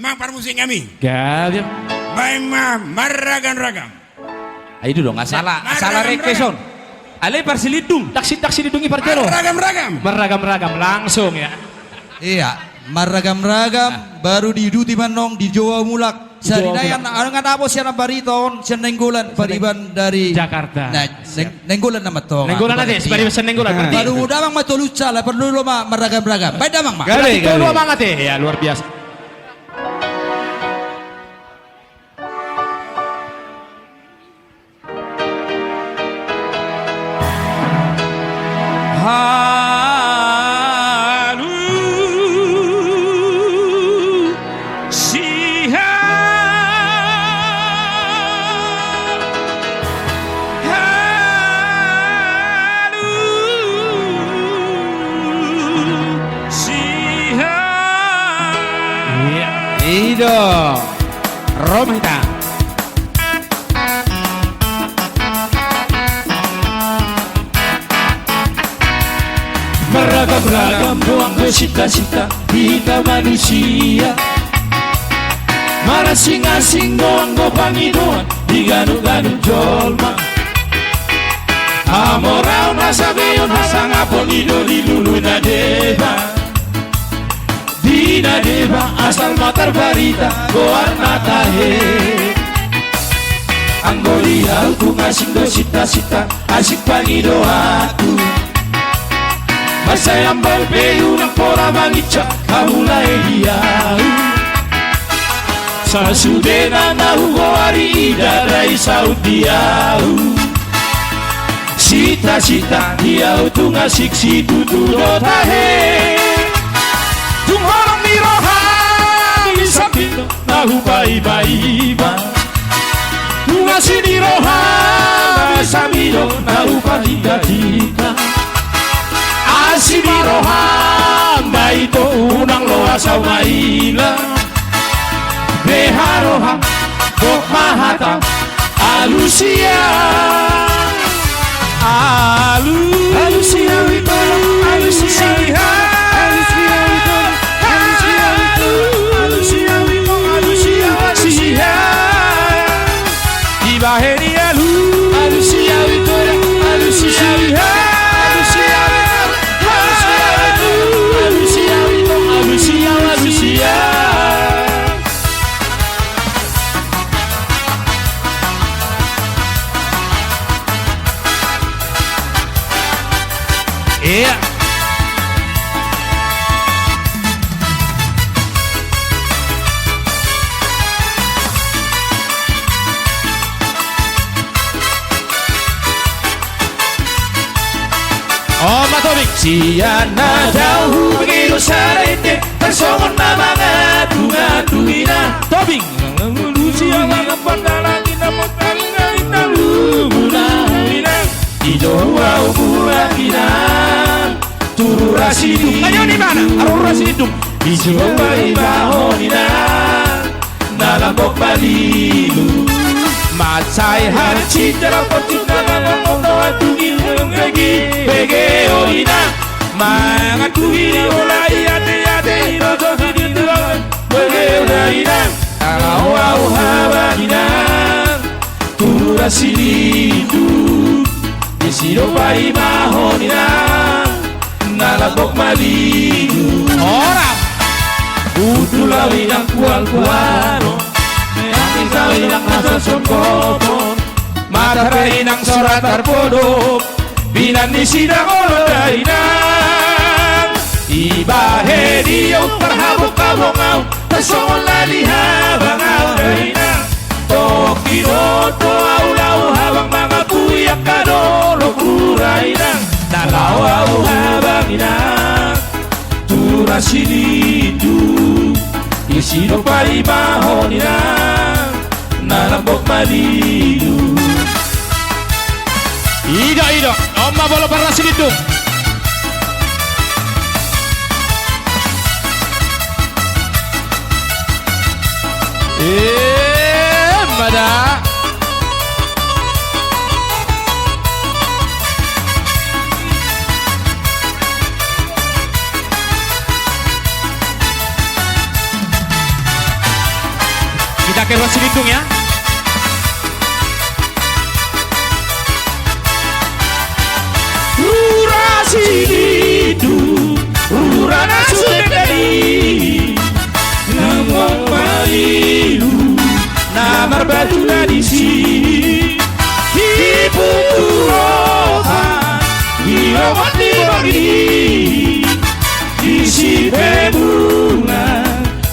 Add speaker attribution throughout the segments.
Speaker 1: Amang permusik kami.
Speaker 2: Gagam.
Speaker 1: Baima maragam-ragam.
Speaker 2: Ayo dong, asala requestion. Ale parsilidung. Taksi lidungi partero.
Speaker 1: Maragam-ragam.
Speaker 2: Meragam-ragam langsung ya.
Speaker 3: Iya, maragam-ragam baru diduti manong di Jawa Mulak. Sarinayan nga tapos yan ang bariton siya nenggulan pariban dari
Speaker 2: Jakarta.
Speaker 3: Nah, nenggulan naman to.
Speaker 2: Nenggulan natin, sebalik sa nenggulan.
Speaker 3: Baru damang matuluca lah perlu lo maragam-ragam. Baik damang mak.
Speaker 2: Gali. Dua banget ya, luar biasa. Ido Romita
Speaker 4: Beragam-ragam ruang cita-cita kita manusia. Marasing-asing doang go Panginoon di ganun-ganun jolma. Amorao nasabiyon hasang apol idol-idolo na deba. Dina deba asal matar barita goarna tahe. Ang goliaw kung asing do sita-sita asik Pangido aku. Masayang balbeyo ng pora mangitsa kahulay diyaw. Sa sudena na hugoari idaray sa udiyaw. Sita-sita diyaw tung asik si tutulo tahe. Tung horong nirohan isapin na hubay-bay-iba. Tung asik nirohan isapin na hubay-bay-iba. Asibirohan na ito unang loa sa maila. Beharoha kok mahata alusia. Alusia ito alusia alusia ito alusia ito alusia alusia ibaheri alusia ito alusia
Speaker 2: Iya. Oh, matobig.
Speaker 4: Siya na daw begitu sarete tersongon na mga tunga-tuina.
Speaker 2: Tobing.
Speaker 4: Lucia mga pandalangin na magtanggalin na lumuna-ina. Ito ang burakinan turu rasidum.
Speaker 2: Ngayon di mana? Arong rasidum.
Speaker 4: Ito ang ibahonan nalambok balilu. Matsay harcita lang pagtid na lang ang mga tugil ng gagi begeo ina. Mga tugil ulay ate-ate inoto sidit lang begeo na ina. Araw-araw haba ina turu rasidum. Isido pa imahon ina nalambok malilu.
Speaker 2: Orang.
Speaker 4: Utulawin ang kual-kuano Mayangin kawin ang nasasongkopon Matarain ang sorat arpodok Binanisidang olodainan Ibahe diyaw parhabok-kabongaw Tasongon lalihabang awainan Tokinoto aulaw habang mga puyak kadolo kurainan Nalawaw habang inang Tura sinidu Isido pa imahon nila Nalambok malilu
Speaker 2: Ida Oma bola para rasidum. Mada. pakai ruas lindung ya.
Speaker 4: Rurasididu Rurana sudendari Ngomong mailu Namar batu nadisi Di pukurohan Di obat di bagi Di si pebunga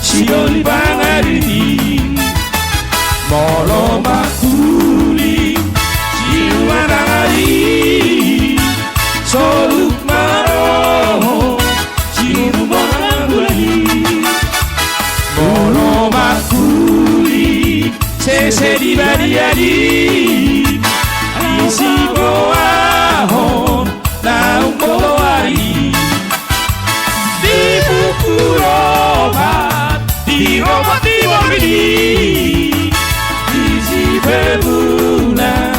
Speaker 4: Si doli bangarini Molo makuli Si wanangari Soluk maroho Cium bonanguli Molo makuli Sese di badiadi Isi boahon Naung boari Di buku obat Di obat di bodi Isi bebuna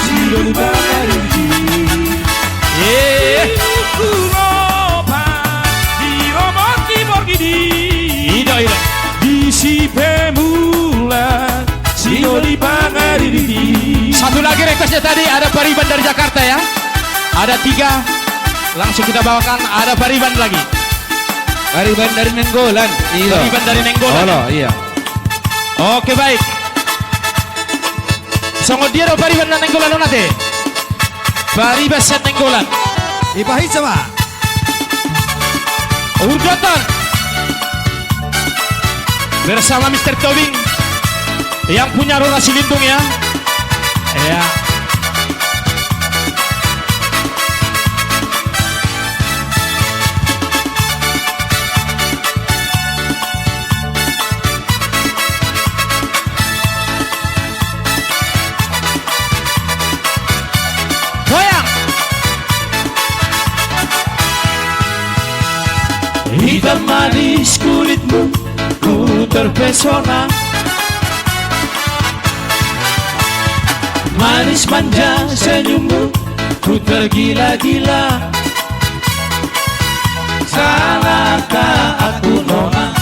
Speaker 4: Silun bari
Speaker 2: Satu lagi requestnya tadi ada Pariban dari Jakarta ya. Ada 3. Langsung kita bawakan. Ada Pariban lagi.
Speaker 3: Pariban dari Nenggolan.
Speaker 2: Pariban dari Nenggolan.
Speaker 3: Oh, iya.
Speaker 2: Oke baik. Songo dia do Pariban dari Nenggolan nate. Pariban set Nenggolan.
Speaker 3: Ipahit sama.
Speaker 2: Urgotan bersama Mr. Tobing yang punya rotasi lindung ya. Ya. Goyang.
Speaker 4: Hitam manis kulitmu Ku terpesona Manis manja senyummu Ku tergila-gila Salahkah aku nona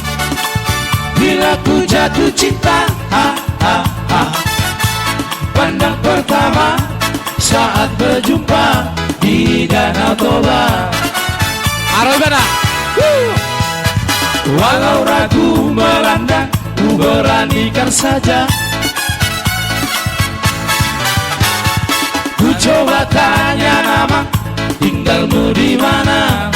Speaker 4: Bila ku jatuh cinta ha, ha, ha. Pandang pertama Saat berjumpa Di Danau Toba
Speaker 2: Arobana.
Speaker 4: Walau ragu melanda Ku beranikan saja Ku coba tanya nama Tinggalmu di mana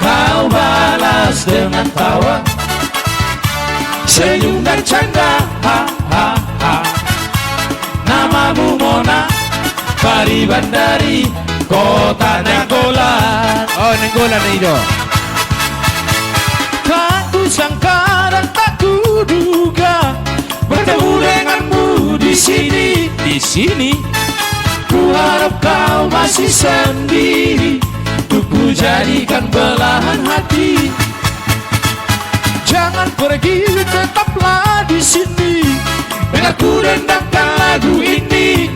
Speaker 4: Kau balas dengan tawa Senyum dan canda ha, ha, ha. Namamu Mona Pariban dari Kota Nenggolan.
Speaker 3: Oh, Nenggolan na ito.
Speaker 4: Tak kusangka dan tak kuduga bertemu denganmu di sini.
Speaker 2: Di sini
Speaker 4: Ku harap kau masih sendiri. Ku jadikan belahan hati. Jangan pergi, tetaplah di sini. Dengar ku dendangkan lagu ini.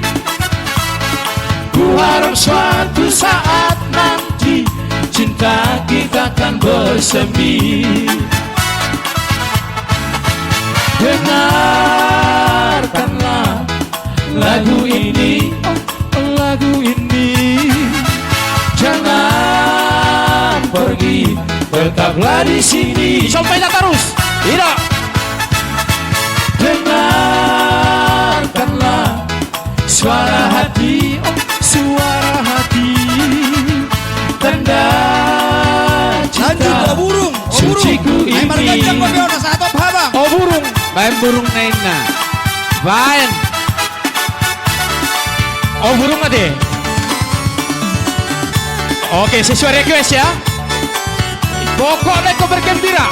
Speaker 4: Ku harap suatu saat nanti cinta kita akan bersemi. Dengarkanlah lagu ini, lagu ini. Jangan pergi, tetaplah di sini.
Speaker 2: sampai terus. Tidak.
Speaker 4: Dengarkanlah suara hati, suara hati. Tanda cinta.
Speaker 3: Lanjut, oh burung.
Speaker 4: Suciku
Speaker 3: Ay margajang
Speaker 4: ini.
Speaker 3: ko sa atop habang.
Speaker 2: Oh burung.
Speaker 3: Bayan burung na yun na.
Speaker 2: Bayan. Oh burung nanti. Oke, sesuai request ya. Pokoknya kau bergembira.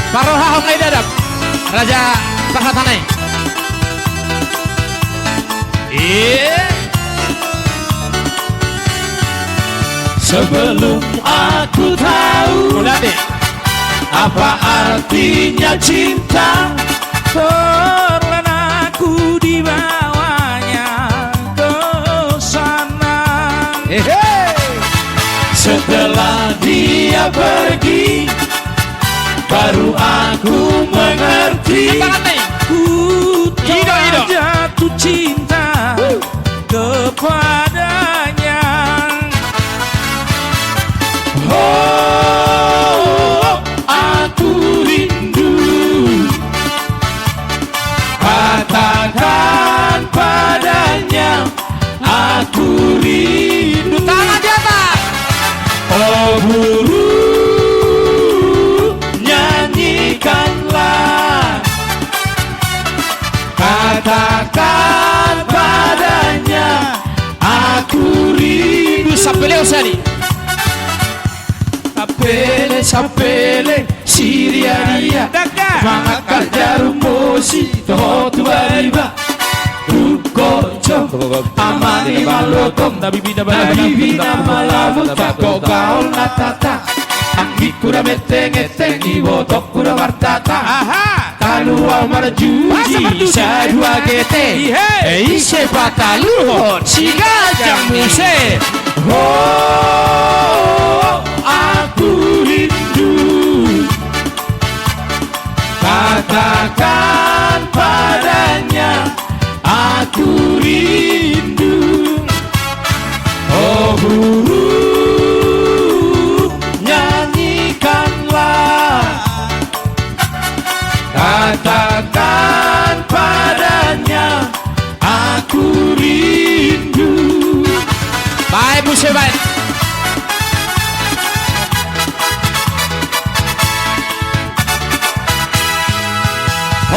Speaker 2: Paroha Homlay Dadap Raja Pahatanay.
Speaker 4: Sebelum aku tahu apa artinya cinta, perlahan aku dibawanya ke sana. aku mengerti.
Speaker 2: Semangat nih.
Speaker 4: Ku
Speaker 2: Ido,
Speaker 4: telah
Speaker 2: Ido.
Speaker 4: jatuh cinta kepadanya. Oh, aku rindu. Katakan padanya, aku rindu.
Speaker 2: Tangan di atas.
Speaker 4: Oh burung, nyanyikanlah. Katakan padanya, aku rindu.
Speaker 2: Sapele Osani.
Speaker 4: Sapele, sapele, Siria dia. Maka jarum mosi, toho tuariba. Rukojo, amani malokom, Bina malamu, tako gaul natata. Anggi kura meteng, eteng, iwo tok kura martata. Talua marjuji, sadua gete. Ise pataluhon, siga jamuse. Oh, aku rindu. Katakan padanya, aku rindu. Oh burung, nyanyikanlah. Katakan padanya, aku rindu.
Speaker 2: Baik Buse baik.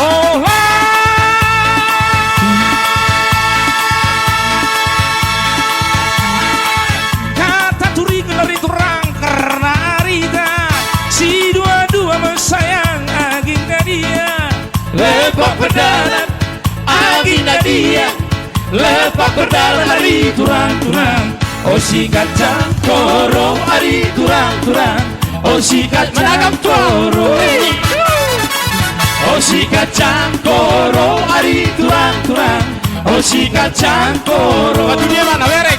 Speaker 4: Oh kata turi gelari turang karena Arita. Si dua-dua mensayang agenda dia. Lepak berdalan agenda dia. Lepak berdalan hari turang-turang. Oh si kacang korong hari turang-turang. Oh si kacang korong. Oh si kacang korong hari turang-turang. Oh si kacang korong.
Speaker 2: Batu dia mana berek?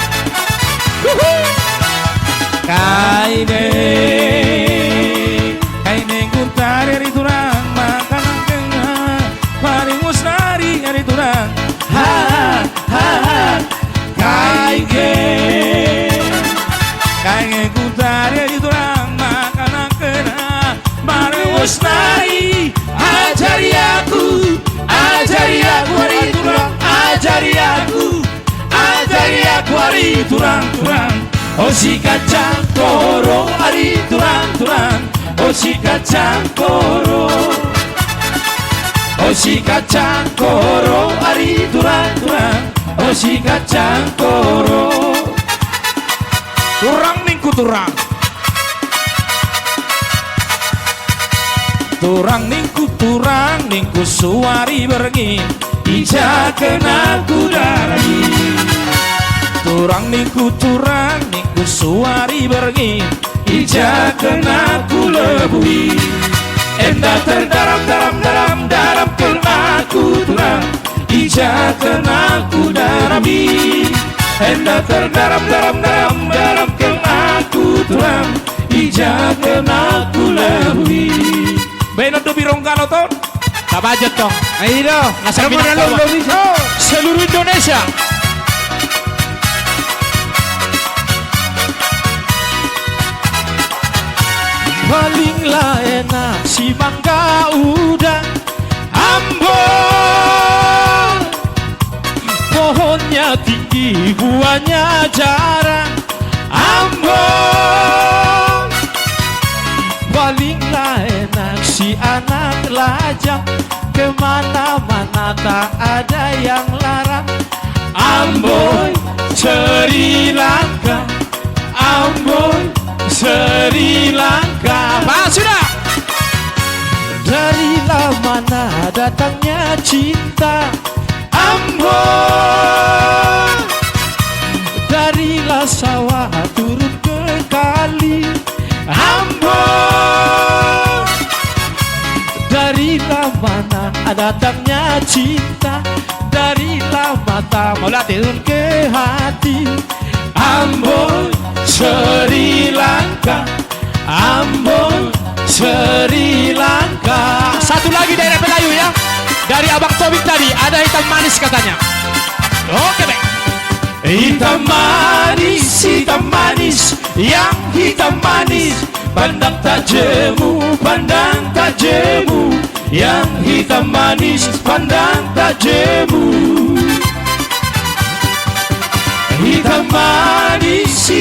Speaker 4: Kaine guntar hari turang. Makanan kena paling musnari hari turang. Ha ha ha. Kaine guntar hari turang. Makanan kena paling musnari. Ajari aku hari turang. Ajari aku hari turang-turang. Oh si kacang korong hari turang-turang. Oh si kacang korong. Oh si kacang korong hari turang-turang. Oh si kacang korong. Turang ningku turang. Turang ningku suari berengi. Ija kena kudari. Turang ningku suari berengi. Ija kena kulebui. Enda terdaram kenaku turang. Ija kena kudarami. Enda terdaram kenaku turang. Ija kena kulebui. Benar do birong kalo ton.
Speaker 2: Kabajet dong.
Speaker 3: Ayo,
Speaker 2: Ngasih Minangkabau. Seluruh Indonesia.
Speaker 4: Palinglah enak si mangga udang Ambon. Pohonnya tinggi, buahnya jarang Ambon. Palinglah enak si anak lajang, kemana-mana tak ada yang larang. Ambon, Sri Lanka. Ambon, Sri Lanka.
Speaker 2: Pak sudah.
Speaker 4: Darilah mana datangnya cinta Ambon. Darilah sawah turun ke kali Ambon. Darilah mana datangnya cinta. Darilah mata mula turun ke hati Ambon, Sri Lanka. Ambon,
Speaker 2: Sri Lanka. Satu lagi daerah Melayu ya. Dari Abang Tobik tadi ada hitam manis katanya. Oke baik. Hitam manis, yang hitam manis. Pandang tak jemu, yang hitam manis, pandang tak jemu. Hitam manis,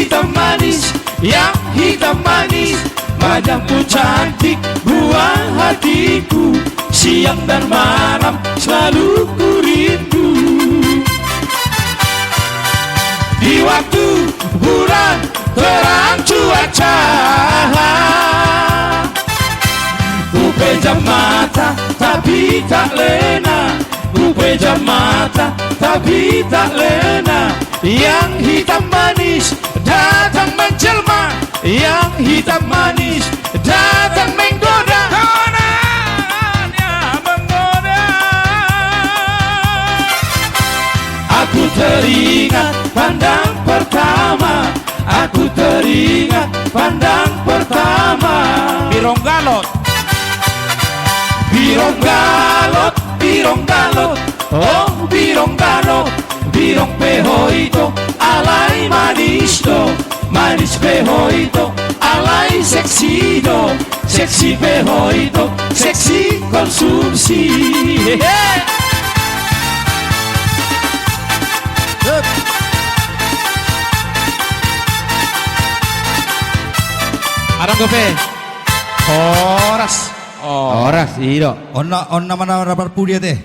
Speaker 2: yang hitam manis. Wajahmu cantik, buah hatiku. Siang dan malam selalu ku rindu. Di waktu bulan terang cuaca, ku pejam mata tapi tak lena. Ku pejam mata tapi tak lena. Yang hitam manis datang menjelma, yang hitam manis datang menggoda. Godanya menggoda. Aku teringat pandang pertama, aku teringat pandang pertama. Birong galot, birong galot, birong galot, oh birong galot, birong peho itu alay manis do, manis peho itu alay seksi do, seksi peho itu seksi konsumsi. Arang gope, horas, horas, iyo.
Speaker 3: Onna mana rapat pudia teh.